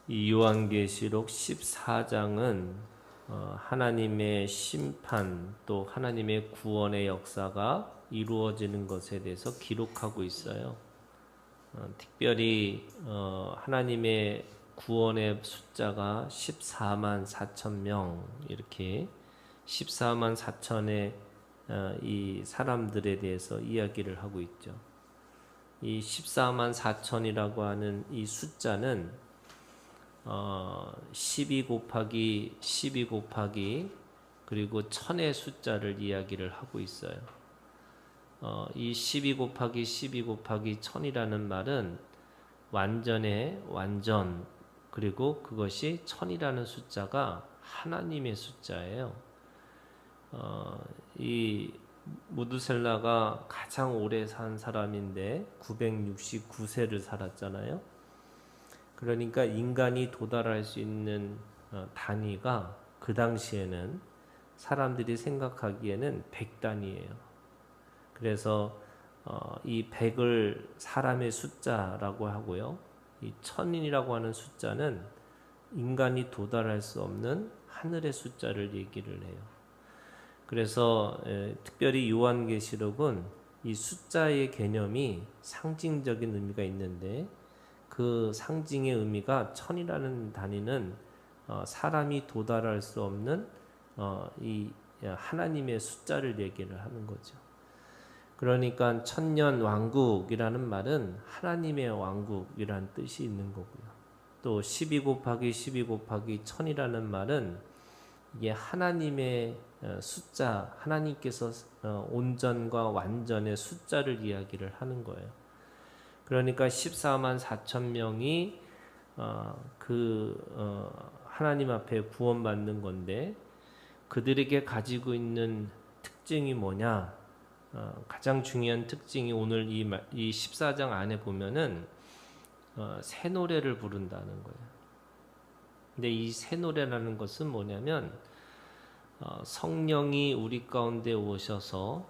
이 요한계시록 14장은 하나님의 심판 또 하나님의 구원의 역사가 이루어지는 것에 대해서 기록하고 있어요. 특별히 하나님의 구원의 숫자가 14만 4천 명 이렇게 14만 4천의 이 사람들에 대해서 이야기를 하고 있죠. 이 14만 4천이라고 하는 이 숫자는 12 곱하기 12 곱하기 그리고 1000의 숫자를 이야기를 하고 있어요. 이 12 곱하기 12 곱하기 1000이라는 말은 완전의 완전 그리고 그것이 1000이라는 숫자가 하나님의 숫자예요. 이 무드셀라가 가장 오래 산 사람인데 969세를 살았잖아요. 그러니까 인간이 도달할 수 있는 단위가 그 당시에는 사람들이 생각하기에는 100단위예요. 그래서 이 100을 사람의 숫자라고 하고요. 이 1000이라고 하는 숫자는 인간이 도달할 수 없는 하늘의 숫자를 얘기를 해요. 그래서 특별히 요한계시록은 이 숫자의 개념이 상징적인 의미가 있는데 그 상징의 의미가 1000이라는 단위는 사람이 도달할 수 없는 이 하나님의 숫자를 얘기를 하는 거죠. 그러니까 천년 왕국이라는 말은 하나님의 왕국이라는 뜻이 있는 거고요. 또 12 곱하기 12 곱하기 1000이라는 말은 이게 하나님의 숫자, 하나님께서 온전과 완전의 숫자를 이야기를 하는 거예요. 그러니까 14만 4천 명이 하나님 앞에 구원받는 건데 그들에게 가지고 있는 특징이 뭐냐? 가장 중요한 특징이 오늘 이 14장 안에 보면은 새 노래를 부른다는 거예요. 근데 이 새 노래라는 것은 뭐냐면 성령이 우리 가운데 오셔서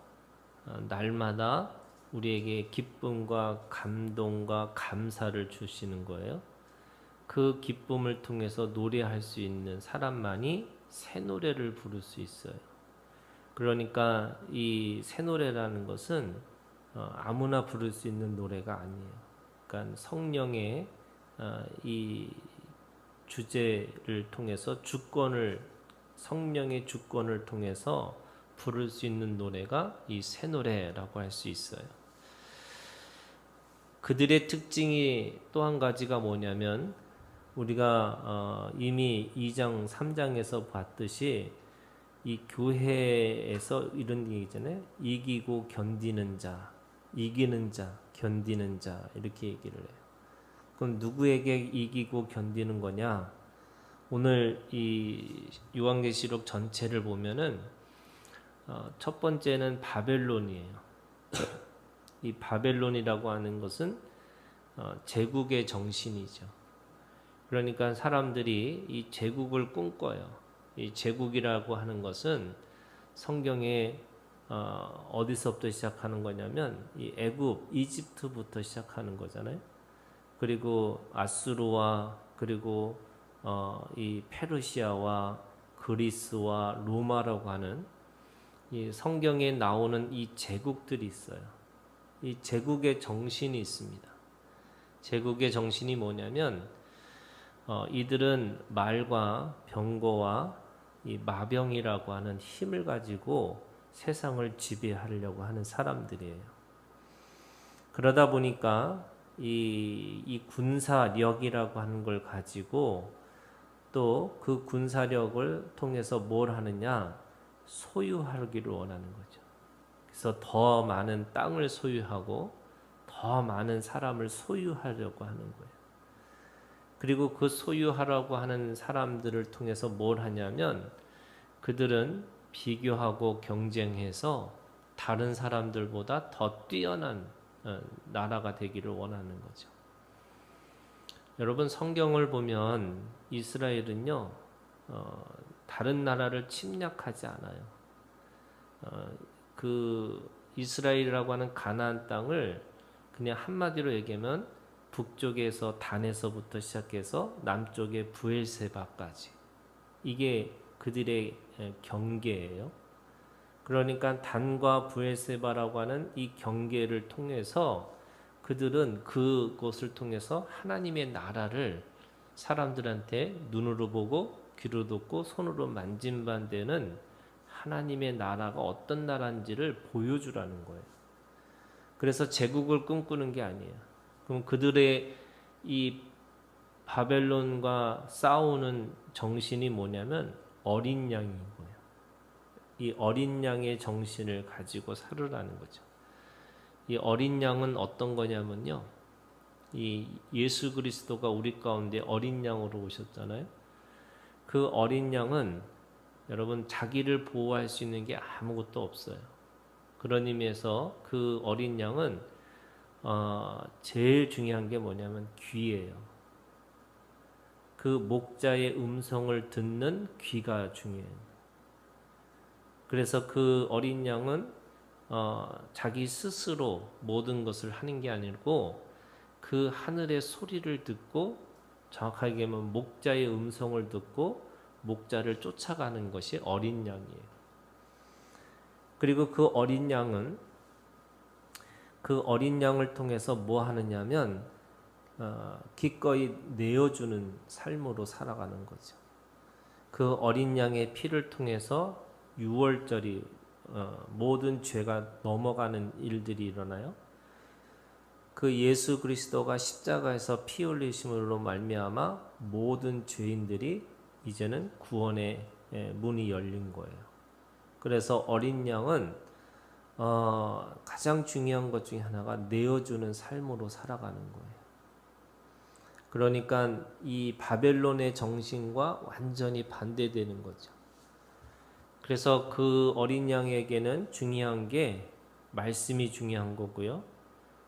날마다 우리에게 기쁨과 감동과 감사를 주시는 거예요. 그 기쁨을 통해서 노래할 수 있는 사람만이 새 노래를 부를 수 있어요. 그러니까 이 새 노래라는 것은 아무나 부를 수 있는 노래가 아니에요. 그러니까 성령의 이 주제를 통해서 성령의 주권을 통해서 부를 수 있는 노래가 이 새 노래라고 할 수 있어요. 그들의 특징이 또 한 가지가 뭐냐면 우리가 이미 2장 3장에서 봤듯이 이 교회에서 이런 얘기잖아요. 이기고 견디는 자, 이기는 자, 견디는 자 이렇게 얘기를 해요. 그럼 누구에게 이기고 견디는 거냐? 오늘 이 요한계시록 전체를 보면은 첫 번째는 바벨론이에요. 이 바벨론이라고 하는 것은 제국의 정신이죠. 그러니까 사람들이 이 제국을 꿈꿔요. 이 제국이라고 하는 것은 성경에 어디서부터 시작하는 거냐면 이 애굽, 이집트부터 시작하는 거잖아요. 그리고 아수르와 그리고 이 페르시아와 그리스와 로마라고 하는 이 성경에 나오는 이 제국들이 있어요. 이 제국의 정신이 있습니다. 제국의 정신이 뭐냐면 이들은 말과 병거와 이 마병이라고 하는 힘을 가지고 세상을 지배하려고 하는 사람들이에요. 그러다 보니까 이 군사력이라고 하는 걸 가지고 또 그 군사력을 통해서 뭘 하느냐? 소유하기를 원하는 거죠. 그래서 더 많은 땅을 소유하고 더 많은 사람을 소유하려고 하는 거예요. 그리고 그 소유하라고 하는 사람들을 통해서 뭘 하냐면 그들은 비교하고 경쟁해서 다른 사람들보다 더 뛰어난 나라가 되기를 원하는 거죠. 여러분 성경을 보면 이스라엘은요 다른 나라를 침략하지 않아요. 그 이스라엘이라고 하는 가나안 땅을 그냥 한마디로 얘기하면 북쪽에서 단에서부터 시작해서 남쪽의 브엘세바까지 이게 그들의 경계예요. 그러니까 단과 브엘세바라고 하는 이 경계를 통해서 그들은 그곳을 통해서 하나님의 나라를 사람들한테 눈으로 보고 귀로 듣고 손으로 만진 바 되는 하나님의 나라가 어떤 나라인지를 보여주라는 거예요. 그래서 제국을 꿈꾸는 게 아니에요. 그럼 그들의 이 바벨론과 싸우는 정신이 뭐냐면 어린 양인 거예요. 이 어린 양의 정신을 가지고 살으라는 거죠. 이 어린 양은 어떤 거냐면요. 이 예수 그리스도가 우리 가운데 어린 양으로 오셨잖아요. 그 어린 양은 여러분 자기를 보호할 수 있는 게 아무것도 없어요. 그런 의미에서 그 어린 양은 제일 중요한 게 뭐냐면 귀예요. 그 목자의 음성을 듣는 귀가 중요해요. 그래서 그 어린 양은 자기 스스로 모든 것을 하는 게 아니고 그 하늘의 소리를 듣고 정확하게 얘기하면 목자의 음성을 듣고 목자를 쫓아가는 것이 어린 양이에요. 그리고 그 어린 양은 그 어린 양을 통해서 뭐 하느냐면 기꺼이 내어주는 삶으로 살아가는 거죠. 그 어린 양의 피를 통해서 유월절이 모든 죄가 넘어가는 일들이 일어나요. 그 예수 그리스도가 십자가에서 피 흘리심으로 말미암아 모든 죄인들이 이제는 구원의 문이 열린 거예요. 그래서 어린 양은 가장 중요한 것 중에 하나가 내어주는 삶으로 살아가는 거예요. 그러니까 이 바벨론의 정신과 완전히 반대되는 거죠. 그래서 그 어린 양에게는 중요한 게 말씀이 중요한 거고요.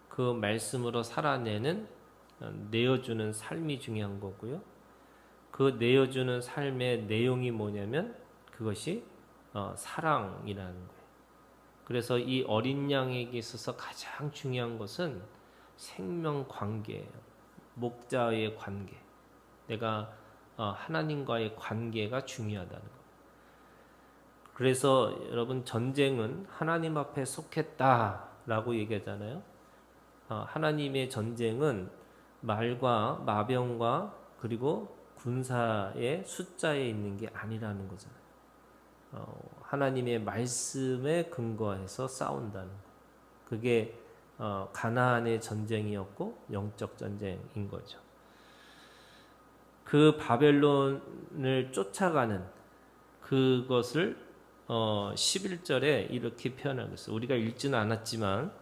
그 말씀으로 살아내는 내어주는 삶이 중요한 거고요. 그 내어주는 삶의 내용이 뭐냐면 그것이 사랑이라는 거예요. 그래서 이 어린 양에게 있어서 가장 중요한 것은 생명 관계예요. 목자의 관계. 내가 하나님과의 관계가 중요하다는 거예요. 그래서 여러분 전쟁은 하나님 앞에 속했다라고 얘기하잖아요. 하나님의 전쟁은 말과 마병과 그리고 군사의 숫자에 있는 게 아니라는 거잖아요. 하나님의 말씀에 근거해서 싸운다는 거. 그게 가나안의 전쟁이었고 영적 전쟁인 거죠. 그 바벨론을 쫓아가는 그것을 11절에 이렇게 표현하고 있어요. 우리가 읽지는 않았지만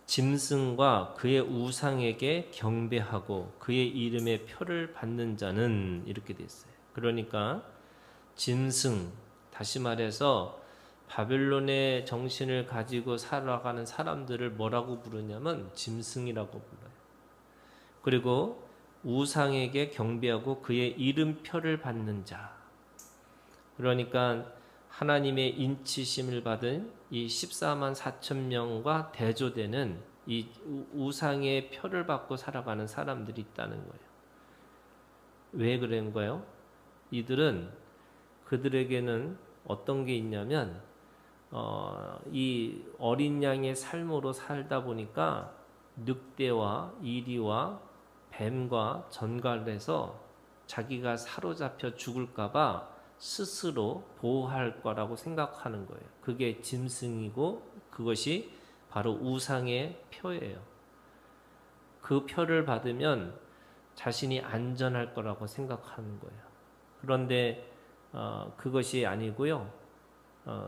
짐승과 그의 우상에게 경배하고 그의 이름의 표를 받는 자는 이렇게 돼 있어요. 그러니까 짐승, 다시 말해서 바벨론의 정신을 가지고 살아가는 사람들을 뭐라고 부르냐면 짐승이라고 불러요. 그리고 우상에게 경배하고 그의 이름표를 받는 자. 그러니까 하나님의 인치심을 받은 이 14만 4천 명과 대조되는 이 우상의 표를 받고 살아가는 사람들이 있다는 거예요. 왜 그런 거예요? 이들은 그들에게는 어떤 게 있냐면 이 어린 양의 삶으로 살다 보니까 늑대와 이리와 뱀과 전갈에서 자기가 사로잡혀 죽을까봐 스스로 보호할 거라고 생각하는 거예요. 그게 짐승이고 그것이 바로 우상의 표예요. 그 표를 받으면 자신이 안전할 거라고 생각하는 거예요. 그런데 그것이 아니고요.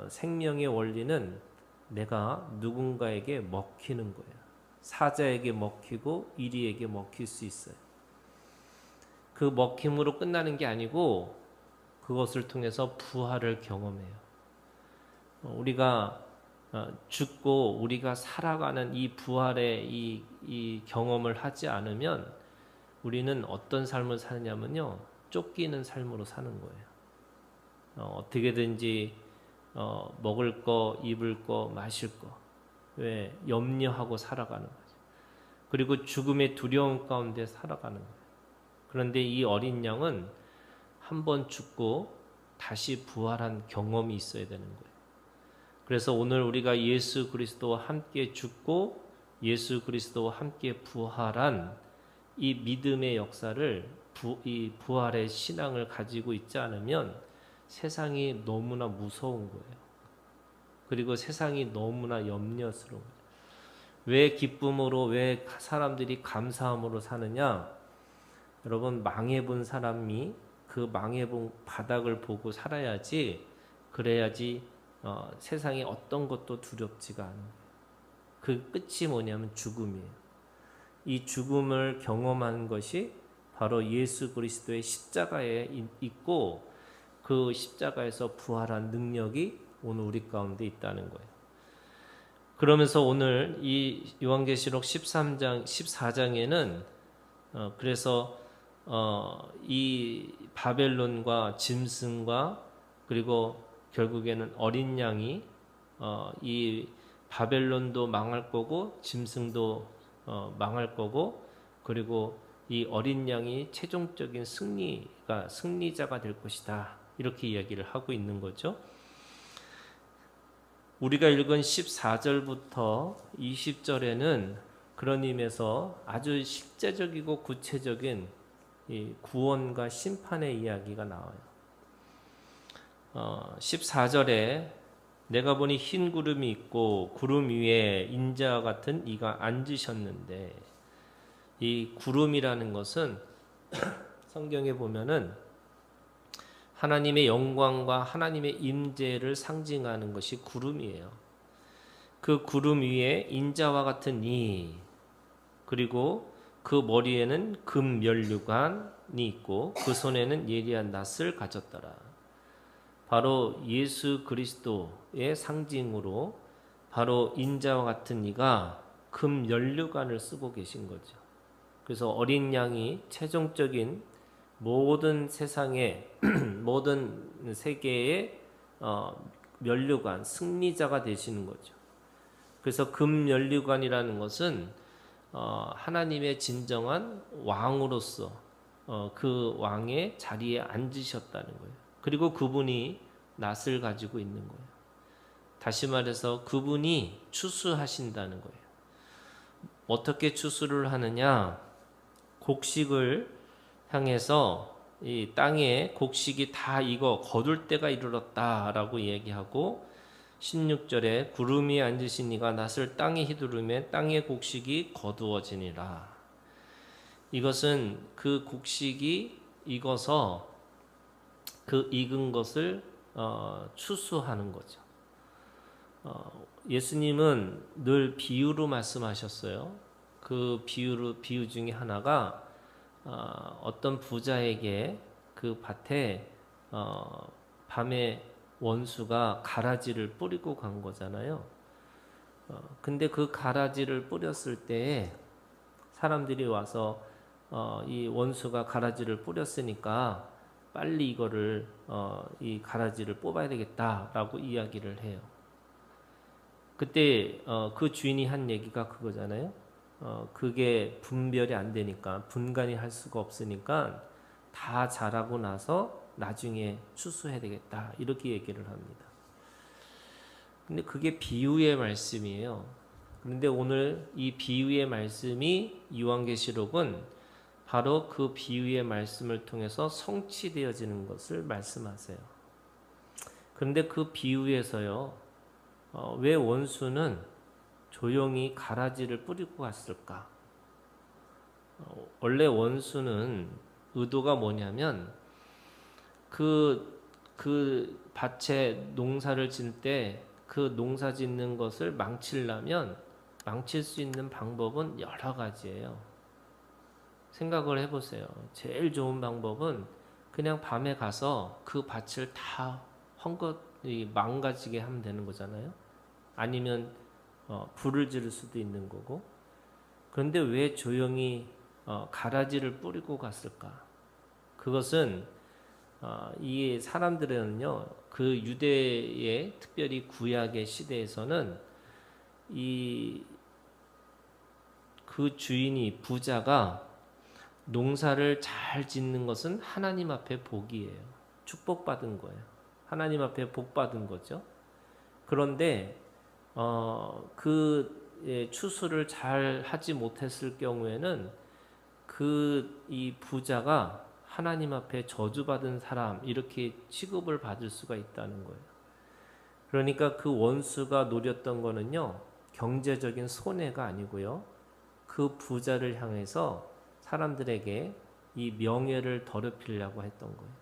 생명의 원리는 내가 누군가에게 먹히는 거예요. 사자에게 먹히고 이리에게 먹힐 수 있어요. 그 먹힘으로 끝나는 게 아니고 그것을 통해서 부활을 경험해요. 우리가 죽고 우리가 살아가는 이 부활의 이 경험을 하지 않으면 우리는 어떤 삶을 사냐면요. 쫓기는 삶으로 사는 거예요. 어떻게든지 먹을 거, 입을 거, 마실 거 왜 염려하고 살아가는 거죠. 그리고 죽음의 두려움 가운데 살아가는 거예요. 그런데 이 어린 양은 한 번 죽고 다시 부활한 경험이 있어야 되는 거예요. 그래서 오늘 우리가 예수 그리스도와 함께 죽고 예수 그리스도와 함께 부활한 이 믿음의 역사를 이 부활의 신앙을 가지고 있지 않으면 세상이 너무나 무서운 거예요. 그리고 세상이 너무나 염려스러운 거예요. 왜 기쁨으로, 왜 사람들이 감사함으로 사느냐? 여러분, 망해본 사람이 그 망해본 바닥을 보고 살아야지, 그래야지 세상에 어떤 것도 두렵지가 않아요. 그 끝이 뭐냐면 죽음이에요. 이 죽음을 경험하는 것이 바로 예수 그리스도의 십자가에 있고 그 십자가에서 부활한 능력이 오늘 우리 가운데 있다는 거예요. 그러면서 오늘 이 요한계시록 14장에는 그래서 이 바벨론과 짐승과 그리고 결국에는 어린 양이 이 바벨론도 망할 거고 짐승도 망할 거고 그리고 이 어린 양이 최종적인 승리자가 될 것이다. 이렇게 이야기를 하고 있는 거죠. 우리가 읽은 14절부터 20절에는 그런 의미에서 아주 실제적이고 구체적인 이 구원과 심판의 이야기가 나와요. 14절에 내가 보니 흰 구름이 있고 구름 위에 인자와 같은 이가 앉으셨는데, 이 구름이라는 것은 성경에 보면은 하나님의 영광과 하나님의 임재를 상징하는 것이 구름이에요. 그 구름 위에 인자와 같은 이, 그리고 그 머리에는 금 면류관이 있고 그 손에는 예리한 낫을 가졌더라. 바로 예수 그리스도의 상징으로 바로 인자와 같은 이가 금 면류관을 쓰고 계신 거죠. 그래서 어린 양이 최종적인 모든 세상의 모든 세계의 면류관, 승리자가 되시는 거죠. 그래서 금 면류관이라는 것은 하나님의 진정한 왕으로서 그 왕의 자리에 앉으셨다는 거예요. 그리고 그분이 낫을 가지고 있는 거예요. 다시 말해서 그분이 추수하신다는 거예요. 어떻게 추수를 하느냐? 곡식을 향해서 이 땅에 곡식이 다 익어 거둘 때가 이르렀다라고 얘기하고 16절에 구름 위에 앉으신 이가 낫을 땅에 휘두르매 땅의 곡식이 거두어지니라. 이것은 그 곡식이 익어서 그 익은 것을 추수하는 거죠. 예수님은 늘 비유로 말씀하셨어요. 그 비유 중에 하나가 어떤 부자에게 그 밭에 밤에 원수가 가라지를 뿌리고 간 거잖아요. 근데 그 가라지를 뿌렸을 때에 사람들이 와서 이 원수가 가라지를 뿌렸으니까 빨리 이거를 이 가라지를 뽑아야 되겠다라고 이야기를 해요. 그때 그 주인이 한 얘기가 그거잖아요. 그게 분별이 안 되니까, 분간이 할 수가 없으니까 다 자라고 나서 나중에 추수해야 되겠다, 이렇게 얘기를 합니다. 근데 그게 비유의 말씀이에요. 그런데 오늘 이 비유의 말씀이 요한계시록은 바로 그 비유의 말씀을 통해서 성취되어지는 것을 말씀하세요. 그런데 그 비유에서요, 왜 원수는 조용히 가라지를 뿌리고 갔을까? 원래 원수는 의도가 뭐냐면 그 밭에 농사를 짓을 때 그 농사 짓는 것을 망치려면 망칠 수 있는 방법은 여러 가지예요. 생각을 해보세요. 제일 좋은 방법은 그냥 밤에 가서 그 밭을 다 망가지게 하면 되는 거잖아요. 아니면 불을 지를 수도 있는 거고. 그런데 왜 조용히 가라지를 뿌리고 갔을까? 그것은 이 사람들은요, 그 유대의 특별히 구약의 시대에서는 그 그 주인이 부자가 농사를 잘 짓는 것은 하나님 앞에 복이에요. 축복받은 거예요. 하나님 앞에 복받은 거죠. 그런데 추수를 잘 하지 못했을 경우에는 이 부자가 하나님 앞에 저주받은 사람 이렇게 취급을 받을 수가 있다는 거예요. 그러니까 그 원수가 노렸던 거는요, 경제적인 손해가 아니고요, 그 부자를 향해서 사람들에게 이 명예를 더럽히려고 했던 거예요.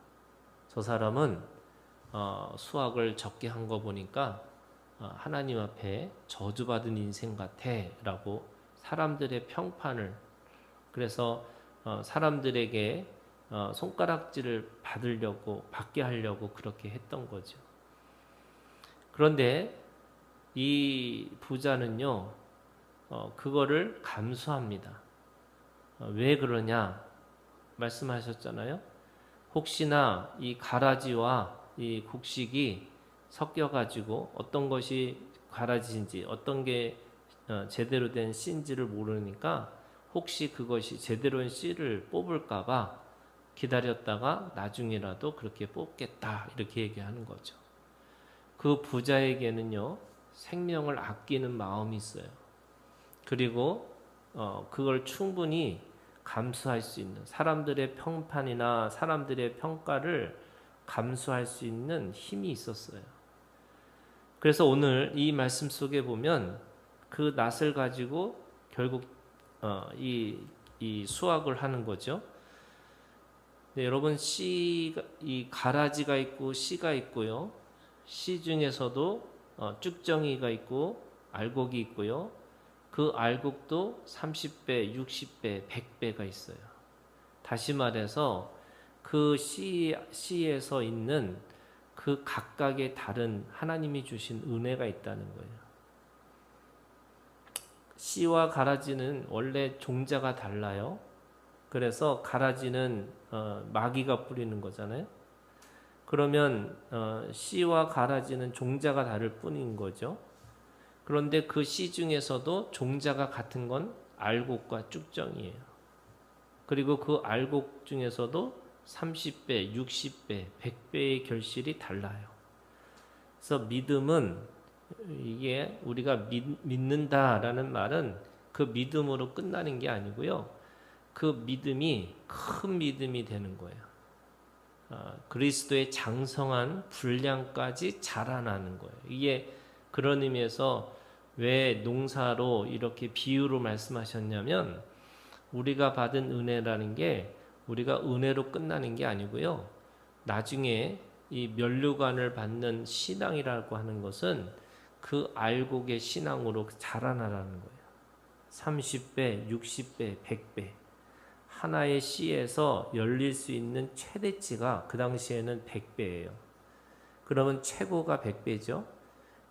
저 사람은 수확을 적게 한 거 보니까 하나님 앞에 저주받은 인생 같아 라고 사람들의 평판을, 그래서 사람들에게 손가락질을 받게 하려고 그렇게 했던 거죠. 그런데 이 부자는요, 그거를 감수합니다. 왜 그러냐 말씀하셨잖아요. 혹시나 이 가라지와 이 곡식이 섞여가지고 어떤 것이 가라지인지 어떤 게 제대로 된 씨인지를 모르니까 혹시 그것이 제대로 된 씨를 뽑을까봐 기다렸다가 나중이라도 그렇게 뽑겠다 이렇게 얘기하는 거죠. 그 부자에게는요, 생명을 아끼는 마음이 있어요. 그리고 그걸 충분히 감수할 수 있는, 사람들의 평판이나 사람들의 평가를 감수할 수 있는 힘이 있었어요. 그래서 오늘 이 말씀 속에 보면 그 낫을 가지고 결국 이 수확을 하는 거죠. 네, 여러분, 이 가라지가 있고 씨가 있고요. 씨 중에서도 쭉정이가 있고 알곡이 있고요. 그 알곡도 30배, 60배, 100배가 있어요. 다시 말해서 그 씨에서 있는 그 각각의 다른 하나님이 주신 은혜가 있다는 거예요. 씨와 가라지는 원래 종자가 달라요. 그래서 가라지는 마귀가 뿌리는 거잖아요. 그러면 씨와 가라지는 종자가 다를 뿐인 거죠. 그런데 그 씨 중에서도 종자가 같은 건 알곡과 쭉정이에요. 그리고 그 알곡 중에서도 30배, 60배, 100배의 결실이 달라요. 그래서 믿음은, 이게 우리가 믿는다라는 말은 그 믿음으로 끝나는 게 아니고요. 그 믿음이 큰 믿음이 되는 거예요. 그리스도의 장성한 분량까지 자라나는 거예요. 이게 그런 의미에서 왜 농사로 이렇게 비유로 말씀하셨냐면, 우리가 받은 은혜라는 게 우리가 은혜로 끝나는 게 아니고요. 나중에 이 면류관을 받는 신앙이라고 하는 것은 그 알곡의 신앙으로 자라나라는 거예요. 30배, 60배, 100배. 하나의 씨에서 열릴 수 있는 최대치가 그 당시에는 100배예요. 그러면 최고가 100배죠.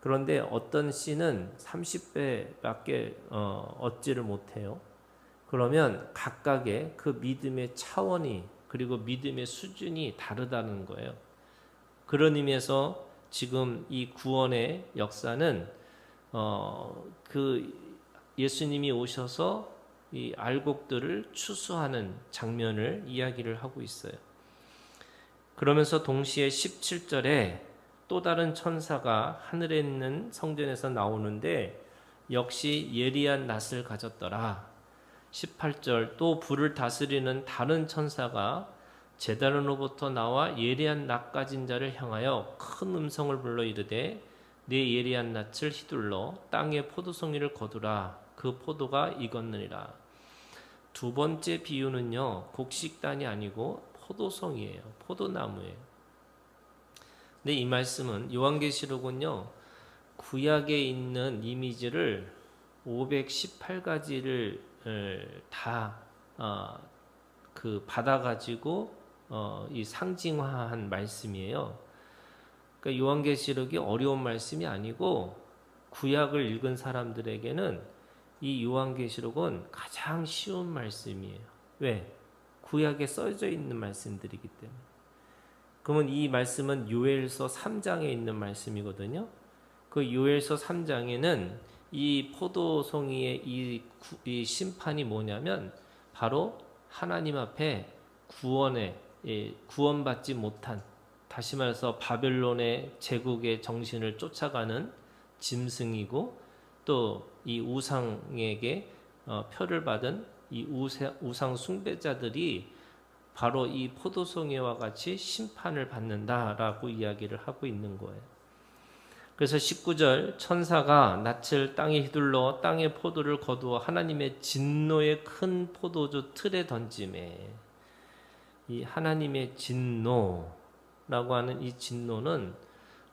그런데 어떤 씨는 30배밖에 얻지를 못해요. 그러면 각각의 그 믿음의 차원이, 그리고 믿음의 수준이 다르다는 거예요. 그런 의미에서 지금 이 구원의 역사는 그 예수님이 오셔서 이 알곡들을 추수하는 장면을 이야기를 하고 있어요. 그러면서 동시에 17절에 또 다른 천사가 하늘에 있는 성전에서 나오는데 역시 예리한 낫을 가졌더라. 18절, 또 불을 다스리는 다른 천사가 제단으로부터 나와 예리한 낫 가진 자를 향하여 큰 음성을 불러 이르되 네 예리한 낫을 휘둘러 땅에 포도송이를 거두라. 그 포도가 익었느니라. 두 번째 비유는요, 곡식단이 아니고 포도송이에요. 포도나무예요. 근데 이 말씀은 요한계시록은요, 구약에 있는 이미지를 518가지를 다 받아가지고 이 상징화한 말씀이에요. 그러니까 요한계시록이 어려운 말씀이 아니고 구약을 읽은 사람들에게는 이 요한계시록은 가장 쉬운 말씀이에요. 왜? 구약에 써져 있는 말씀들이기 때문에. 그러면 이 말씀은 요엘서 3장에 있는 말씀이거든요. 그 요엘서 3장에는 이 포도송이의 이 심판이 뭐냐면 바로 하나님 앞에 구원받지 못한, 다시 말해서 바벨론의 제국의 정신을 쫓아가는 짐승이고, 또 이 우상에게 표를 받은 이 우상 숭배자들이 바로 이 포도송이와 같이 심판을 받는다라고 이야기를 하고 있는 거예요. 그래서 19절, 천사가 낯을 땅에 휘둘러 땅의 포도를 거두어 하나님의 진노의 큰 포도주 틀에 던지매. 이 하나님의 진노라고 하는 이 진노는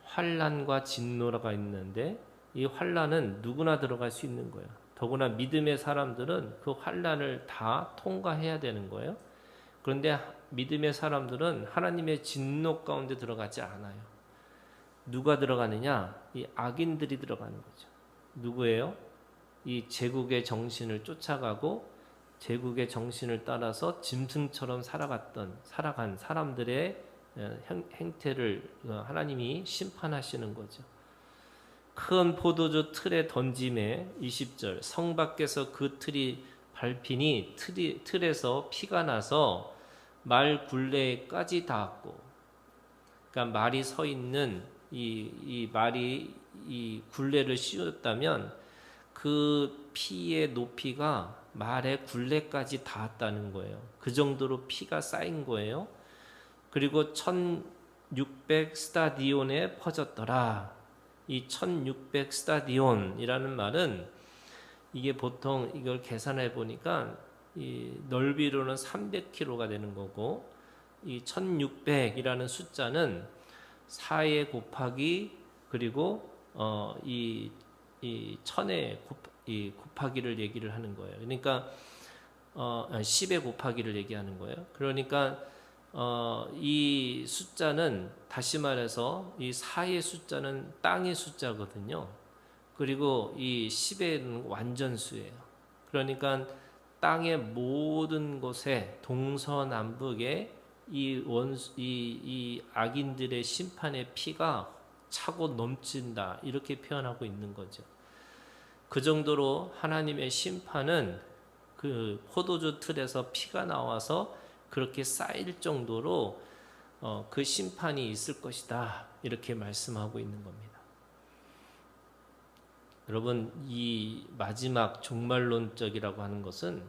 환난과 진노가 있는데, 이 환난은 누구나 들어갈 수 있는 거예요. 더구나 믿음의 사람들은 그 환난을 다 통과해야 되는 거예요. 그런데 믿음의 사람들은 하나님의 진노 가운데 들어가지 않아요. 누가 들어가느냐? 이 악인들이 들어가는 거죠. 누구예요? 이 제국의 정신을 쫓아가고 제국의 정신을 따라서 짐승처럼 살아간 사람들의 행태를 하나님이 심판하시는 거죠. 큰 포도주 틀에 던짐에 20절, 성 밖에서 그 틀이 밟히니 틀에서 피가 나서 말 굴레까지 닿았고, 그러니까 말이 서 있는 이 말이 이 굴레를 씌웠다면 그 피의 높이가 말의 굴레까지 닿았다는 거예요. 그 정도로 피가 쌓인 거예요. 그리고 1600 스타디온에 퍼졌더라. 이 1600 스타디온이라는 말은 이게 보통 이걸 계산해 보니까 이 넓이로는 300km가 되는 거고, 이 1600이라는 숫자는 4에 곱하기 그리고 이 1000에 곱하기를 얘기를 하는 거예요. 그러니까 10에 곱하기를 얘기하는 거예요. 그러니까 이 숫자는, 다시 말해서 이 4의 숫자는 땅의 숫자거든요. 그리고 이 10에는 완전수예요. 그러니까 땅의 모든 곳에 동서남북에 이 악인들의 심판의 피가 차고 넘친다, 이렇게 표현하고 있는 거죠. 그 정도로 하나님의 심판은 그 포도주 틀에서 피가 나와서 그렇게 쌓일 정도로 그 심판이 있을 것이다, 이렇게 말씀하고 있는 겁니다. 여러분, 이 마지막 종말론적이라고 하는 것은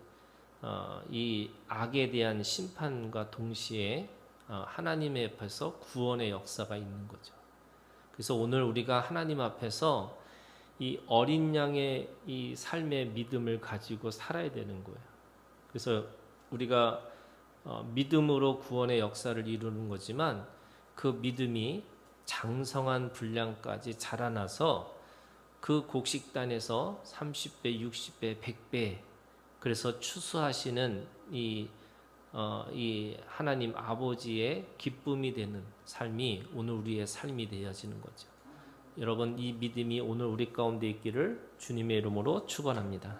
이 악에 대한 심판과 동시에 하나님의 앞에서 구원의 역사가 있는 거죠. 그래서 오늘 우리가 하나님 앞에서 이 어린 양의 이 삶의 믿음을 가지고 살아야 되는 거예요. 그래서 우리가 믿음으로 구원의 역사를 이루는 거지만, 그 믿음이 장성한 분량까지 자라나서 그 곡식단에서 30배, 60배, 100배, 그래서 추수하시는 이 하나님 아버지의 기쁨이 되는 삶이 오늘 우리의 삶이 되어지는 거죠. 여러분, 이 믿음이 오늘 우리 가운데 있기를 주님의 이름으로 축원합니다.